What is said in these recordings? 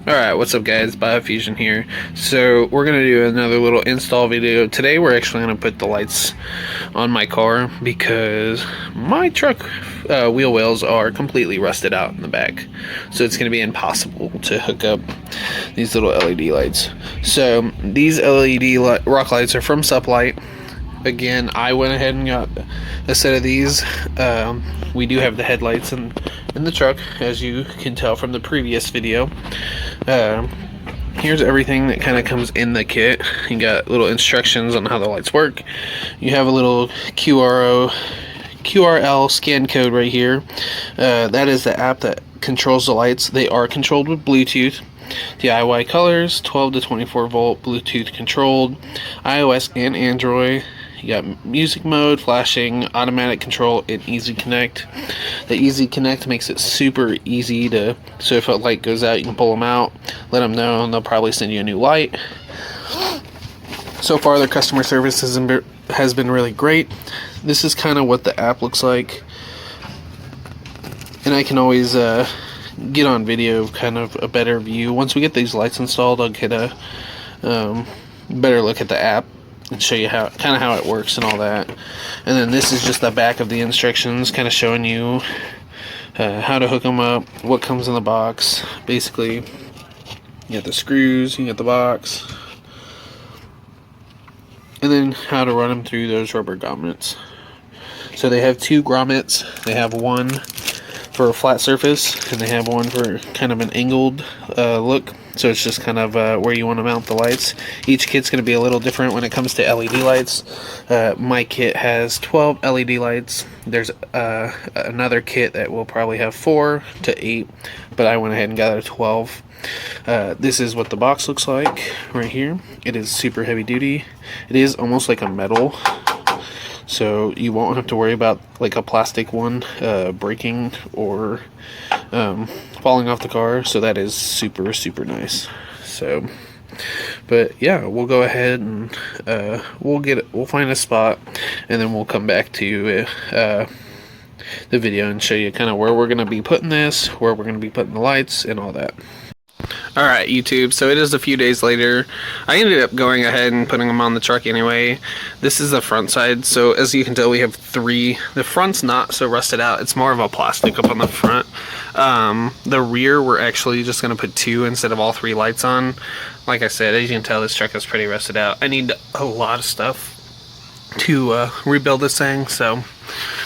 Alright, what's up guys, Biofusion here. So we're going to do another little install video. Today we're actually going to put the lights on my car because my truck wheel wells are completely rusted out in the back. So it's going to be impossible to hook up these little LED lights. So these LED rock lights are from Sup-Light. Again, I went ahead and got a set of these. We do have the headlights in the truck, as you can tell from the previous video. Here's everything that kind of comes in the kit. You got little instructions on how the lights work. You have a little QRL scan code right here. That is the app that controls the lights. They are controlled with Bluetooth. DIY colors, 12 to 24 volt Bluetooth controlled, iOS and Android. You got music mode, flashing, automatic control, and easy connect. The easy connect makes it super easy to, so if a light goes out, you can pull them out, let them know, and they'll probably send you a new light. So far, their customer service has been really great. This is kind of what the app looks like, and I can always get on video kind of a better view. Once we get these lights installed, I'll get a better look at the app and show you how it works and all that. And then this is just the back of the instructions, kind of showing you how to hook them up, what comes in the box. Basically, you got the screws, you got the box, and then how to run them through those rubber grommets. So they have two grommets. They have one for a flat surface, and they have one for kind of an angled look. So it's just kind of where you want to mount the lights. Each kit's going to be a little different when it comes to LED lights. My kit has 12 LED lights. There's another kit that will probably have 4 to 8, but I went ahead and got a 12. This is what the box looks like right here. It is super heavy duty. It is almost like a metal, so you won't have to worry about like a plastic one breaking or falling off the car. So that is super nice. So, but yeah, we'll go ahead and we'll find a spot, and then we'll come back to the video and show you kind of where we're going to be putting this, where we're going to be putting the lights and all that. Alright YouTube, so it is a few days later. I ended up going ahead and putting them on the truck anyway. This is the front side, so as you can tell we have 3. The front's not so rusted out, it's more of a plastic up on the front. The rear we're actually just going to put 2 instead of all 3 lights on. Like I said, as you can tell, this truck is pretty rusted out. I need a lot of stuff to rebuild this thing, so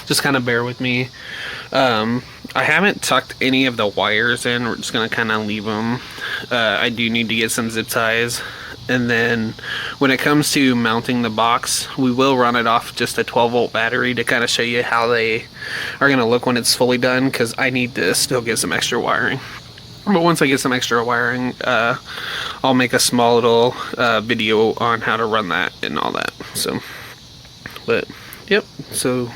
just kind of bear with me. I haven't tucked any of the wires in. We're just going to kind of leave them. I do need to get some zip ties. And then when it comes to mounting the box, we will run it off just a 12 volt battery to kind of show you how they are going to look when it's fully done, because I need to still get some extra wiring. But once I get some extra wiring, I'll make a small little video on how to run that and all that. So, but yep, so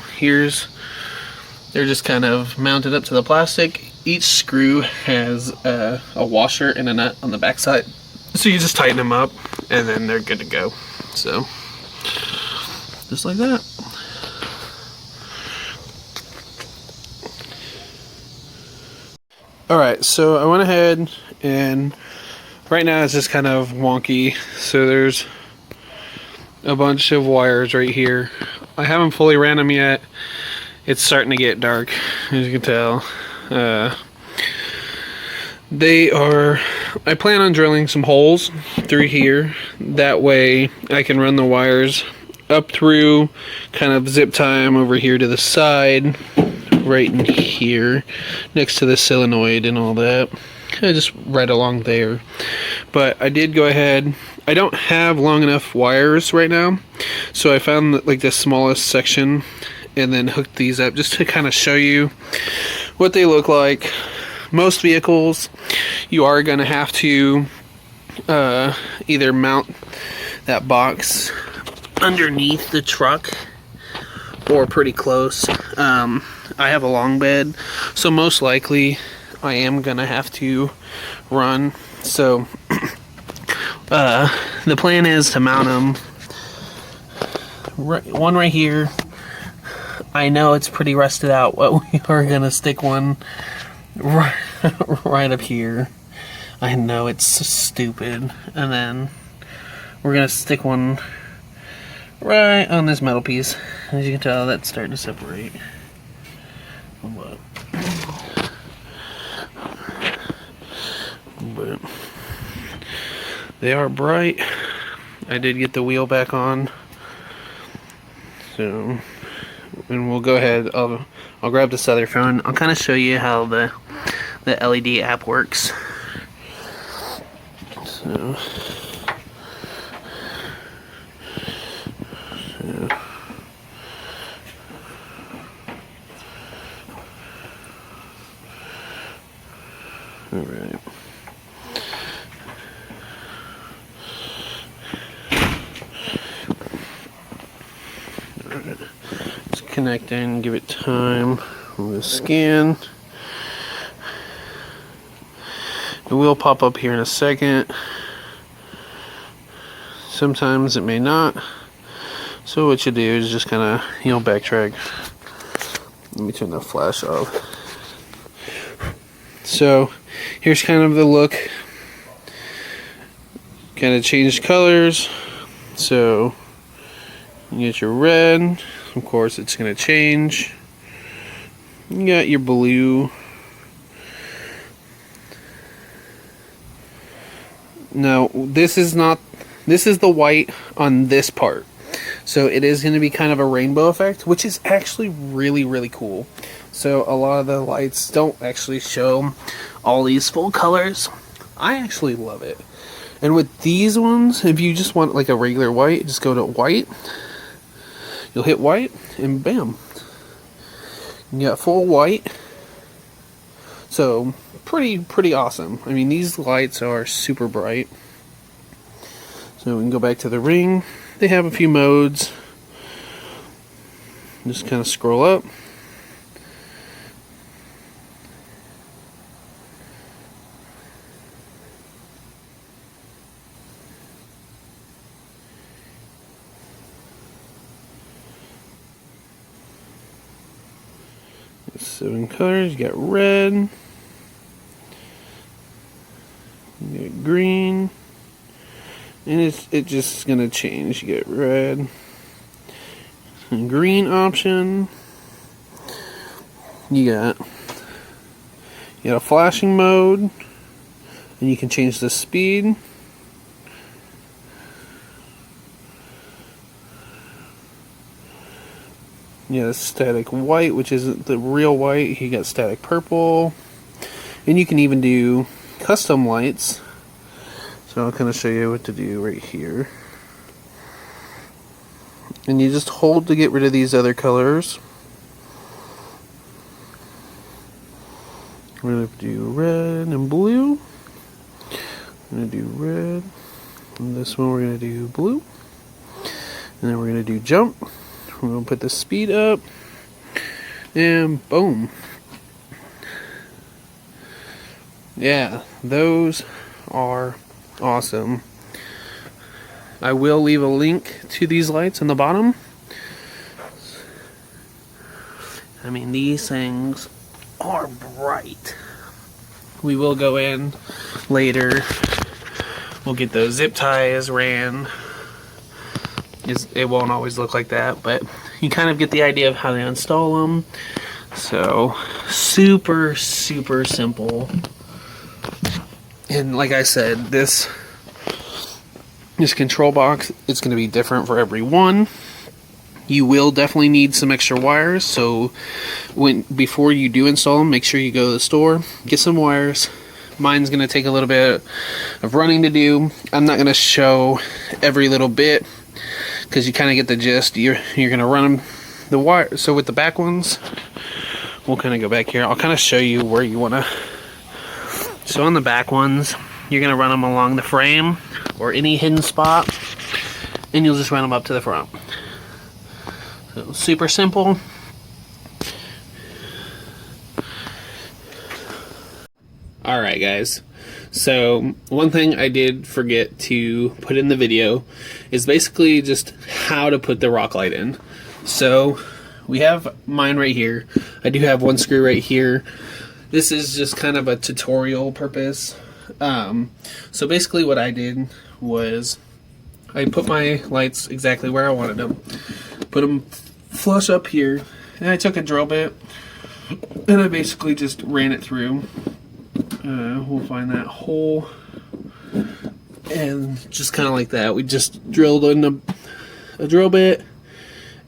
they're just kind of mounted up to the plastic. Each screw has a washer and a nut on the back side. So you just tighten them up and then they're good to go. So, just like that. Alright, so I went ahead and right now it's just kind of wonky. So there's a bunch of wires right here. I haven't fully ran them yet. It's starting to get dark, as you can tell. I plan on drilling some holes through here. That way I can run the wires up through, kind of zip tie them over here to the side, right in here, next to the solenoid and all that. Just right along there. But I did go ahead. I don't have long enough wires right now, so I found like the smallest section and then hooked these up just to kind of show you what they look like. Most vehicles, you are going to have to either mount that box underneath the truck or pretty close. I have a long bed, so most likely I am going to have to run. So the plan is to mount them one right here. I know it's pretty rusted out, but we are going to stick one right up here. I know, it's so stupid. And then we're gonna stick one right on this metal piece. As you can tell, that's starting to separate. But they are bright. I did get the wheel back on. So, and we'll go ahead. I'll grab this other phone. I'll kind of show you how the LED app works. So, all right. Just connect in, give it time. We'll scan. It will pop up here in a second. Sometimes it may not. So what you do is just kind of, backtrack. Let me turn the flash off. So here's kind of the look. Kind of changed colors. So you get your red. Of course, it's going to change. You got your blue. Now, this is the white on this part. So it is going to be kind of a rainbow effect, which is actually really, really cool. So a lot of the lights don't actually show all these full colors. I actually love it. And with these ones, if you just want like a regular white, just go to white. You'll hit white, and bam. You got full white. So pretty awesome. I mean, these lights are super bright. So we can go back to the ring. They have a few modes. Just kind of scroll up. There's 7 colors. You got red. You get green, and it's just gonna change. You get red and green option. You got a flashing mode, and you can change the speed. You got static white, which isn't the real white. You got static purple, and you can even do custom lights. So I'll kind of show you what to do right here. And you just hold to get rid of these other colors. We're going to do red and blue. We're going to do red. And this one we're going to do blue. And then we're going to do jump. We're going to put the speed up. And boom. Yeah, those are awesome. I will leave a link to these lights on the bottom. I mean, these things are bright. We will go in later. We'll get those zip ties ran. It won't always look like that, but you kind of get the idea of how they install them. So, super, super simple. And like I said, this control box, it's going to be different for every one. You will definitely need some extra wires, so before you do install them, make sure you go to the store, get some wires. Mine's going to take a little bit of running to do. I'm not going to show every little bit, because you kind of get the gist. You're going to run them, the wire. So with the back ones, we'll kind of go back here. I'll kind of show you where you want to. So on the back ones, you're going to run them along the frame or any hidden spot, and you'll just run them up to the front. So super simple. Alright guys, so one thing I did forget to put in the video is basically just how to put the rock light in. So we have mine right here. I do have one screw right here. This is just kind of a tutorial purpose. So basically what I did was I put my lights exactly where I wanted them. Put them flush up here. And I took a drill bit and I basically just ran it through. We'll find that hole. And just kind of like that. We just drilled in a drill bit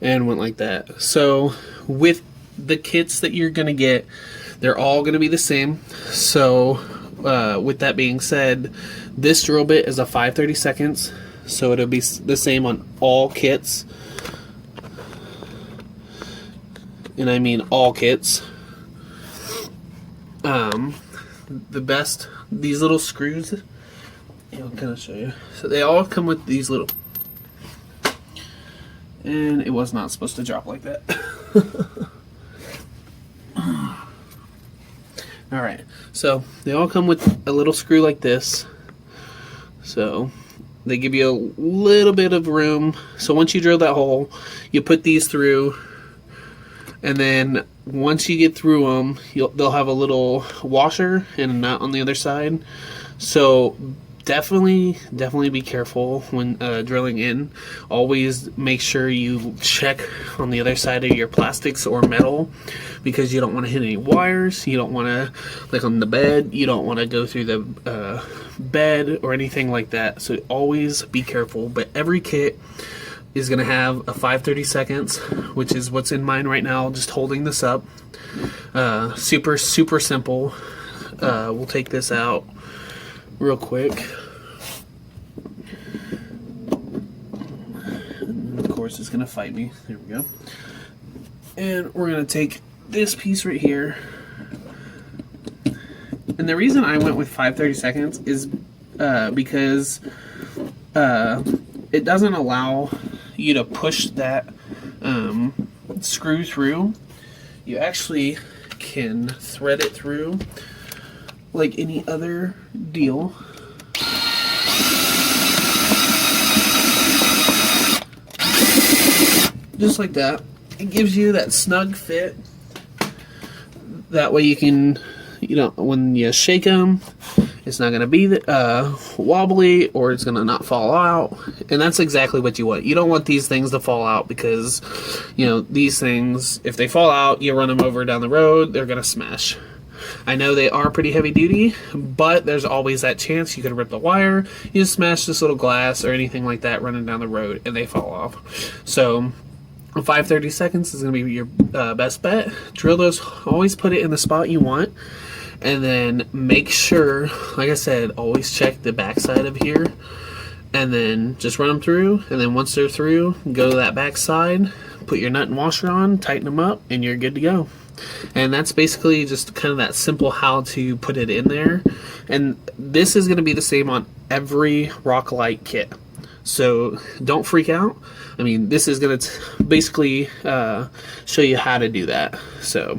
and went like that. So with the kits that you're going to get, they're all going to be the same. So with that being said, this drill bit is a 5/32, so it'll be the same on all kits. And I mean all kits. These little screws, I'll kind of show you. So they all come with these little, and it was not supposed to drop like that. Alright, so they all come with a little screw like this. So they give you a little bit of room. So once you drill that hole, you put these through, and then once you get through them, they'll have a little washer and a nut on the other side. So definitely be careful when drilling in. Always make sure you check on the other side of your plastics or metal, because you don't want to hit any wires. You don't want to, like on the bed, you don't want to go through the bed or anything like that. So always be careful. But every kit is going to have a 5/32, which is what's in mine right now, just holding this up. Super simple. We'll take this out real quick. And of course it's going to fight me. There we go. And we're going to take this piece right here. And the reason I went with 5/32 is because it doesn't allow you to push that screw through. You actually can thread it through like any other deal. Just like that. It gives you that snug fit. That way you can, when you shake them, it's not going to be wobbly, or it's going to not fall out. And that's exactly what you want. You don't want these things to fall out, because, these things, if they fall out, you run them over down the road, they're going to smash. I know they are pretty heavy duty, but there's always that chance you could rip the wire, you smash this little glass or anything like that running down the road, and they fall off. So 5/32 is going to be your best bet. Drill those, always put it in the spot you want. And then make sure, like I said, always check the back side of here. And then just run them through. And then once they're through, go to that back side, put your nut and washer on, tighten them up, and you're good to go. And that's basically just kind of that simple how to put it in there. And this is going to be the same on every rock light kit. So don't freak out. I mean, this is going to basically show you how to do that. So